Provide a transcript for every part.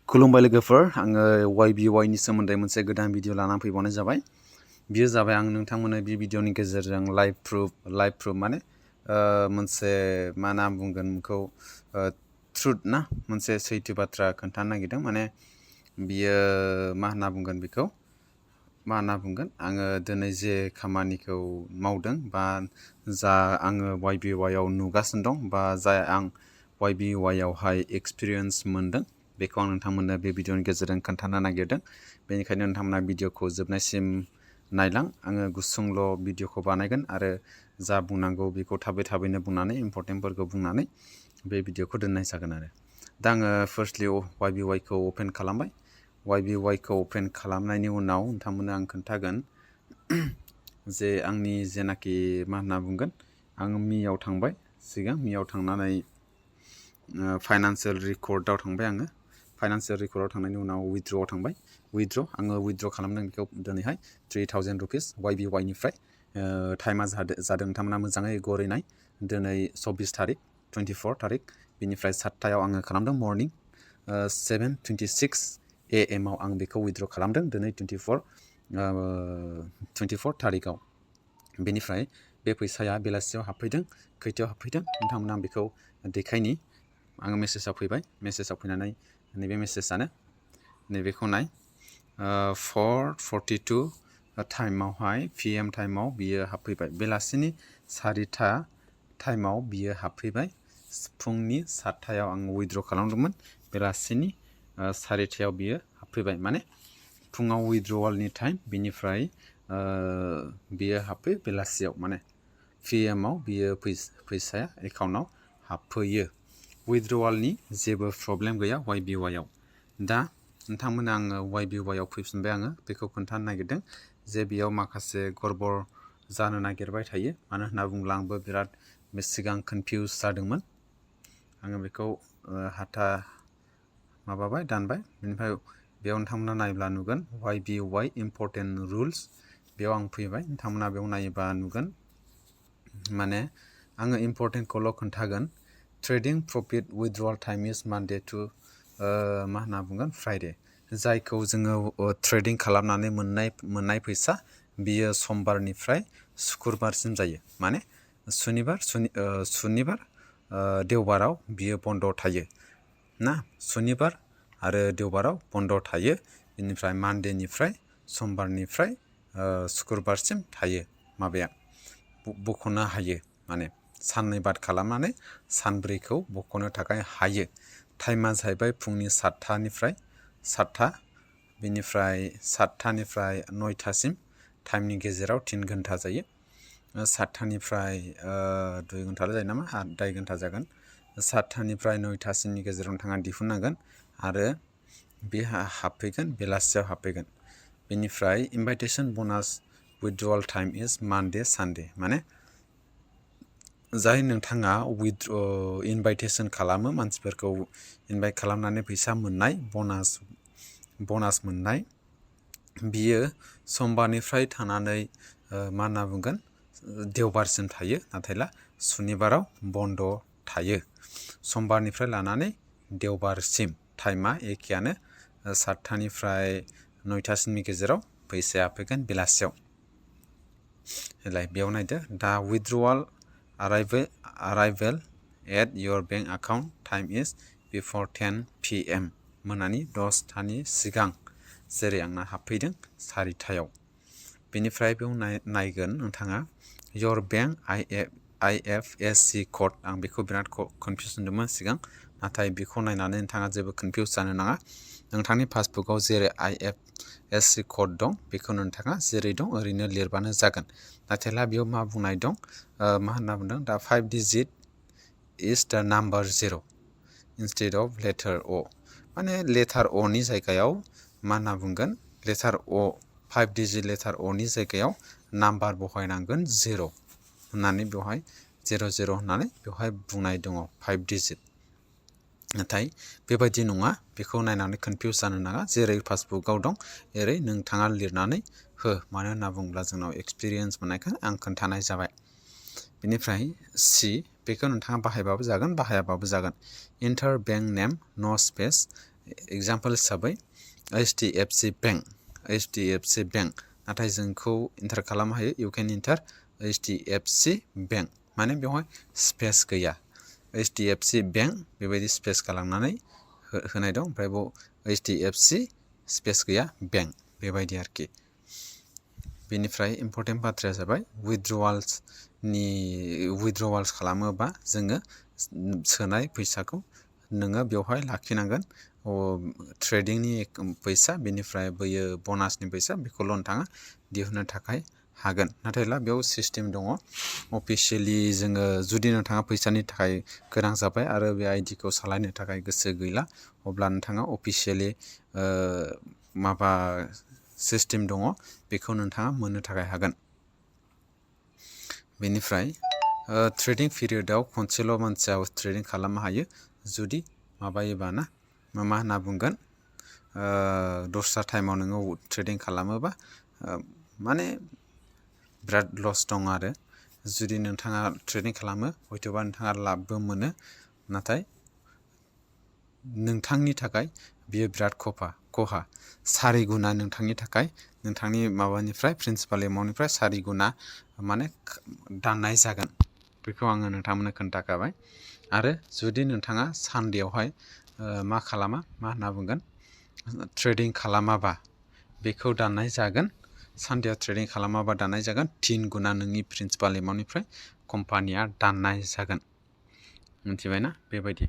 खुलुमबाय लोगोफोर आङो YBY नि सोमोन्दै मोनसे गोदान भिडिअ लानानै फैबावनाय जाबाय बियो जाबाय आं नोंथांमोननो बे भिडिअनि गेजेरजों लाइभ प्रुफ माने मोनसे मा नाम बुंगोन बेखौ ट्रुथ ना मोनसे सैथो बाथ्रा खोन्थानो नागिरदों माने बियो मा होनना बुंगोन बेखौ मा होनना बुंगोन आङो दिनै जे खामानिखौ मावदों बा जा आङो YBY आव नुगासिनो दं बा जाय आं YBY आवहाय एक्सपिरियेन्स मोनदों बेखौ आं नोंथांमोननो बे भिडिअनि गेजेरजों खोन्थानो नागिरदों बेनिखायनो नोंथांमोना भिडिअखौ जोबनायसिम नायलां आङो गुसुंल' भिडिअखौ बानायगोन आरो जा बुंनांगौ बेखौ थाबैनो बुंनानै इम्परटेन्टफोरखौ बुंनानै बे भिडिअखौ दोननाय जागोन आरो दा आङो फार्स्टलि YBY खौ ओपन खालामबाय YBY खौ ओपन खालामनायनि उनाव नोंथांमोननो आं खोन्थागोन जे आंनि जेनाखि मा होनना बुंगोन आं मियाव थांबाय सिगां मियाव थांनानै फाइनान्सियेल रेकर्डआव थांबाय आङो फाइनान्सियेल रेकर्डआव थांनायनि उनाव विथड्र'आव थांबाय आङो विथड्र' खालामदों बेखौ दिनैहाय 3000 रुपिस YBY निफ्राय टाइमा जादों नोंथांमोना मोजाङै गरै नाय दिनै 24 तारिख 24 तारिख बिनिफ्राय 7टायाव आङो खालामदों मर्निं 7:26 AM आव आं बेखौ विथड्र' खालामदों दिनै 24 तारिखआव बेनिफ्राय बे फैसाया बेलासियाव हाबफैदों खैथायाव हाबफैदों नोंथांमोना बेखौ देखायनि आङो मेसेजाव फैबाय मेसेजाव फैनानै नैबे मेसेजानो नैबेखौ नाय 4:42 टाइमावहाय PM टाइमाव बियो हाबफैबाय बेलासिनि 4टा टाइमाव बियो हाबफैबाय फुंनि 7टायाव आं विथड्र' खालामदोंमोन बेलासिनि 4टायाव बियो हाबफैबाय माने फुङाव विथड्र'वालनि टाइम बिनिफ्राय बियो हाबफैयो बेलासियाव माने PM आव बियो फैसाया एकाउन्टाव हाबफैयो विथड्र'वालनि जेबो प्रब्लेम गैया YBY आव दा नोंथांमोना आङो YBY आव फैफिनबाय आङो बेखौ खोन्थानो नागिरदों जे बेयाव माखासे गड़बड़ जानो नागिरबाय थायो मानो होनना बुङोब्ला आंबो बिराद सिगां कनफिउज जादोंमोन आङो बेखौ हाथा माबाबाय दानबाय बेनिफ्राय बेयाव नोंथांमोना नायब्ला नुगोन YBY इम्परटेन्ट रुल्स बेयाव आं फैबाय नोंथांमोना बेयाव नायोबा नुगोन माने आङो इम्परटेन्टखौल' खोन्थागोन ट्रेडिं प्रफिट विथड्र'वाल टाइम इज मानडे टु मा होनना बुंगोन फ्राइडे जायखौ जोङो ट्रेडिं खालामनानै मोननाय फैसा बियो समबारनिफ्राय सुक्रुबारसिम जायो माने सुनिबार देवबाराव बियो बन्द थायो ना सुनिबार आरो देवबाराव बन्द थायो बेनिफ्राय मानडेनिफ्राय समबारनिफ्राय सुक्रुबारसिम थायो माबाया बख'नो हायो माने साननै बाद खालामनानै सानब्रैखौ बख'नो थाखाय हायो टाइमा जाहैबाय फुंनि 7टानिफ्राय 7टा बेनिफ्राय 7टानिफ्राय 9टासिम टाइमनि गेजेराव 3 घन्टा जायो 7टानिफ्राय 2 घन्टा जायो नामा 2 घन्टा जागोन 7टानिफ्राय 9टासिमनि गेजेराव नोंथाङा दिहुननांगोन आरो बे हाबफैगोन बेलासियाव हाबफैगोन बेनिफ्राय इनभाइटेसन बनास विथड्र'वाल टाइम इज मानडे सानडे माने जाय नोंथाङा इनभाइटेसन खालामो मानसिफोरखौ इनभाइट खालामनानै फैसा मोननाय बनास मोननाय बियो समबारनिफ्राय थानानै मा होनना बुंगोन देवबारसिम थायो नाथायला सुनिबाराव बन्द थायो समबारनिफ्राय लानानै देवबारसिम टाइमा एखेयानो 7टानिफ्राय 9टासिमनि गेजेराव फैसाया फैगोन बेलासियाव बेयाव नायदो दा विथड्र'वाल arrival at your bank account time is before 10 PM मोनानि 10टानि सिगां जेरै आंना हाबफैदों 4टायाव बेनिफ्राय बेयाव नायगोन नोंथाङा your bank IFSC code आं बेखौ बिराद कनफिउज मोनदोंमोन सिगां नाथाय बेखौ नायनानै नोंथाङा जेबो कनफिउज जानो नाङा नोंथांनि पासबुकआव जेरै IFSC कड दं बेखौ नोंथाङा जेरै दं ओरैनो लिरबानो जागोन नाथायला बेयाव मा बुंनाय दं मा होनना बुंदों दा 5 digit is the number 0 instead of letter O माने लेटार O नि जायगायाव मा होनना बुंगोन letter O 5 digit letter O नि जायगायाव नाम्बार बहायनांगोन 0 होननानै बेवहाय 00 होननानै बेवहाय बुंनाय दङ 5 digit नाथाय बेबायदि नङा बेखौ नायनानै कनफिउज जानो नाङा जेरै पासबुकआव दं एरै नोंथाङा लिरनानै हो मानो होनना बुङोब्ला जोंनाव एक्सपिरियेन्स मोननायखाय आं खोन्थानाय जाबाय बेनिफ्राय C बेखौ नोंथाङा बाहायबाबो जागोन बाहायाबाबो जागोन इन्टार बेंक नेम नो स्पेस एग्जाम्पल हिसाबै HDFC बेंक नाथाय जोंखौ इन्टार खालामनो हायो इउ केन इन्टार HDFC बेंक माने बेवहाय स्पेस गैया HDFC बेंक बेबायदि स्पेस गालांनानै होनाय दं ओमफ्राय बेयाव HDFC स्पेस गैया बेंक बेबायदि आरोखि बेनिफ्राय इम्पर्टेन्ट बाथ्राया जाबाय withdrawals खालामोबा जोङो सोनाय फैसाखौ नोङो बेवहाय लाखिनांगोन ट्रेडिंनि फैसा बेनिफ्राय बैयो बनासनि फैसा बेखौल' नोंथाङा दिहुननो थाखाय हागोन नाथायब्ला बेयाव सिस्टेम दङ अफिसियेलि जोङो जुदि नोंथाङा फैसानि थाखाय गोनां जाबाय आरो बे आइडिखौ सालायनो थाखाय गोसो गैला अब्ला नोंथाङा अफिसियेलि माबा सिस्टेम दङ बेखौ नोंथाङा मोननो थाखाय हागोन बेनिफ्राय ट्रेडिं पिरियडआव खनसेल' मानसिया ट्रेडिं खालामनो हायो जुदि माबायोबा ना मा होनना बुंगोन दस्रा टाइमाव नोङो ट्रेडिं खालामोबा माने बिराद लस दं आरो जुदि नोंथाङा ट्रेडिं खालामो हयथ'बा नोंथाङा लाबबो मोनो नाथाय नोंथांनि थाखाय बियो बिराद खहा 4 गुना नोंथांनि थाखाय नोंथांनि माबानिफ्राय प्रिन्सिपाल एमाउन्टनिफ्राय 4 गुना माने दाननाय जागोन बेखौ आङो नोंथांमोननो खोन्थाखाबाय आरो जुदि नोंथाङा सानडेयावहाय मा होनना बुंगोन ट्रेडिं खालामाबा बेखौ दाननाय जागोन सानडेयाव ट्रेडिं खालामाबा दाननाय जागोन 3 गुना नोंनि प्रिन्सिपाल एमाउन्टनिफ्राय कम्पानिया दाननाय जागोन मिथिबायना बेबायदि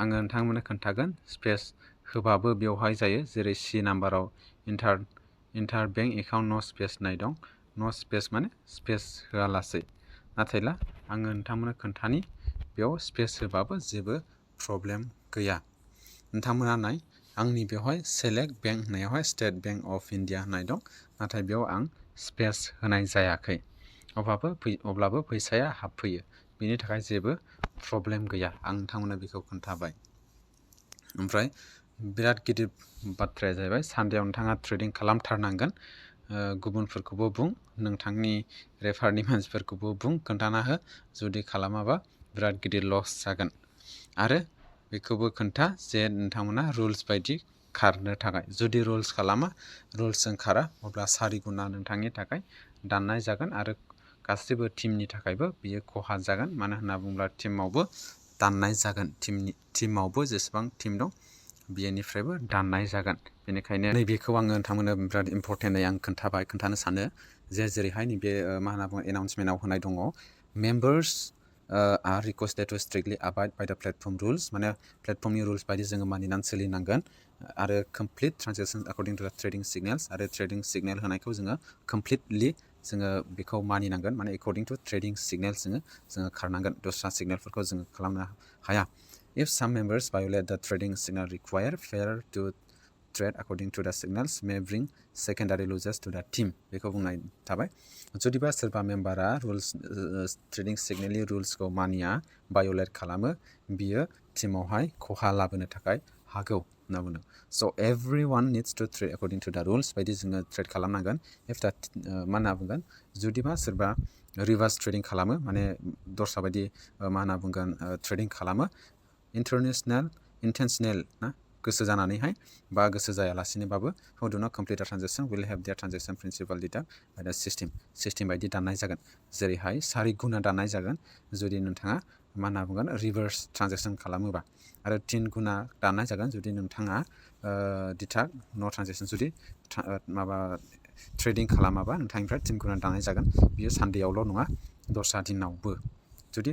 आङो नोंथांमोननो खोन्थागोन स्पेस होबाबो बेवहाय जायो जेरै C नाम्बाराव इन्टार बेंक एकाउन्ट न' स्पेस नाय दं न' स्पेस माने स्पेस होआलासै नाथायला आङो नोंथांमोननो खोन्थानि बेयाव स्पेस होबाबो जेबो प्रब्लेम गैया नोंथांमोना नाय आंनि बेवहाय सेलेक्ट बेंक होननायावहाय स्टेट बेंक अफ इन्डिया होननाय दं नाथाय बेयाव आं स्पेस होनाय जायाखै अब्लाबो फैसाया हाबफैयो बेनि थाखाय जेबो प्रब्लेम गैया आं नोंथांमोननो बेखौ खोन्थाबाय ओमफ्राय बिराद गिदिर बाथ्राया जाहैबाय सानडेयाव नोंथाङा ट्रेडिं खालामथारनांगोन गुबुनफोरखौबो बुं नोंथांनि रेफारनि मानसिफोरखौबो बुं खोन्थाना हो जुदि खालामाबा बिराद गिदिर लस जागोन आरो बेखौबो खोन्था जे नोंथांमोना रुल्स बायदि खारनो थाखाय जुदि रुल्स खालामा रुल्सजों खारा अब्ला 4 गुना नोंथांनि थाखाय दाननाय जागोन आरो गासैबो टीमनि थाखायबो बियो खहा जागोन मानो होनना बुङोब्ला टीमावबो दाननाय जागोन टीमावबो जेसेबां टीम दं बेनिफ्रायबो दाननाय जागोन बेनिखायनो नैबेखौ आङो नोंथांमोननो बिराद इम्पर्टेन्टै आं खोन्थानो सानो जेरैहाय नैबे मा होनना बुङो एनाउन्समेन्टआव होनाय दङ members are requested to strictly abide by the platform rules माने प्लेटफर्मनि रुल्स बायदि जोङो मानिनानै सोलिनांगोन आरो complete transaction according to the trading signals आरो ट्रेडिं सिगनेल होनायखौ जोङो कमप्लिटलि जोङो बेखौ मानिनांगोन माने according to trading signals जोङो खारनांगोन दस्रा सिगनेलफोरखौ जोङो खालामनो हाया if some members violate the trading signal require failure to trade according to the signals may bring secondary losses to the team बेखौ बुंनाय थाबाय जुदिबा सोरबा मेम्बारा रुल्स ट्रेडिं सिगनेलनि रुल्सखौ मानिया भायलेट खालामो बियो टीमावहाय खहा लाबोनो थाखाय हागौ होनना बुंदों स' everyone needs to trade according to the rules बायदि जोङो ट्रेड खालामनांगोन if that मा होनना बुंगोन जुदिबा सोरबा रिभार्स ट्रेडिं खालामो माने दस्रा बायदि मा होनना बुंगोन ट्रेडिं खालामो intentional ना गोसो जानानैहाय बा गोसो जायालासिनोबाबो who do not complete the transaction will have their transaction principal deduct by the system बायदि दाननाय जागोन जेरैहाय 4 गुना दाननाय जागोन जुदि नोंथाङा मा होनना बुंगोन रिभार्स ट्रान्जेक्सन खालामोबा आरो 3 गुना दाननाय जागोन जुदि नोंथाङा डिटाक्ट न' ट्रान्जेक्सन जुदि माबा ट्रेडिं खालामाबा नोंथांनिफ्राय 3 गुना दाननाय जागोन बियो सानडेयावल' नङा दस्रा दिनावबो जुदि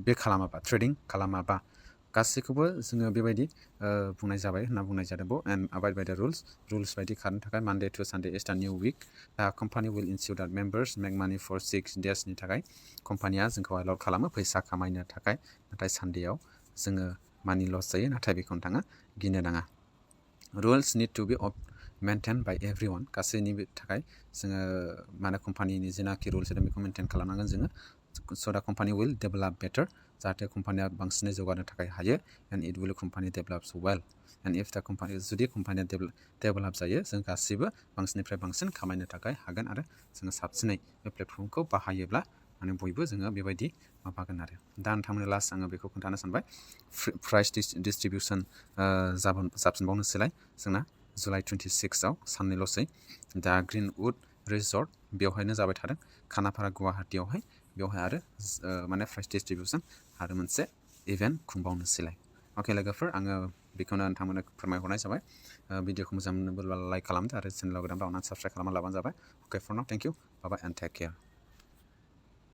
बे खालामाबा ट्रेडिं खालामाबा गासैखौबो जोङो बेबायदि बुंनाय जाबाय होनना बुंनाय जादों and abide by the rules बायदि खारनो थाखाय Monday to Sunday is the new week the company will ensure that members make money for 6 days नि थाखाय कम्पानिया जोंखौ एलाउ खालामो फैसा खामायनो थाखाय नाथाय सानडेयाव जोङो मानि लस जायो नाथाय बेखौ नोंथाङा गिनो नाङा rules need to be maintained by everyone गासैनिबो थाखाय जोङो माने कम्पानिनि जेनाखि रुल्स दं बेखौ मेनटेन खालामनांगोन जोङो so the company will develop better जाहाथे कम्पानिया बांसिनै जौगानो थाखाय हायो and it will company develops well and if the company जुदि कम्पानिया डेभेलप जायो जों गासैबो बांसिननिफ्राय बांसिन खामायनो थाखाय हागोन आरो जोङो साबसिनै बे प्लेटफर्मखौ बाहायोब्ला माने बयबो जोङो बेबायदि माबागोन आरो दा नोंथांमोननो लास्ट आङो बेखौ खोन्थानो सानबाय प्राइस डिस्ट्रिबिउसन जाफिनबावनोसैलाय जोंना जुलाइ 26आव साननैल'सै दा ग्रिनउड रिजर्ट बेवहायनो जाबाय थादों खानापारा गुवाहाटीयावहाय बेवहाय आरो माने प्राइस डिस्ट्रिबिउसन आरो मोनसे इभेन्ट खुंबावनोसैलाय अके लोगोफोर आङो बेखौनो नोंथांमोननो फोरमायहरनाय जाबाय भिडिअखौ मोजां मोनोब्ला लाइक खालामदो आरो चेनेलाव गोदानबा अननानै साबस्क्राइब खालामना लाबानो जाबाय okay for now thank you bye bye and take care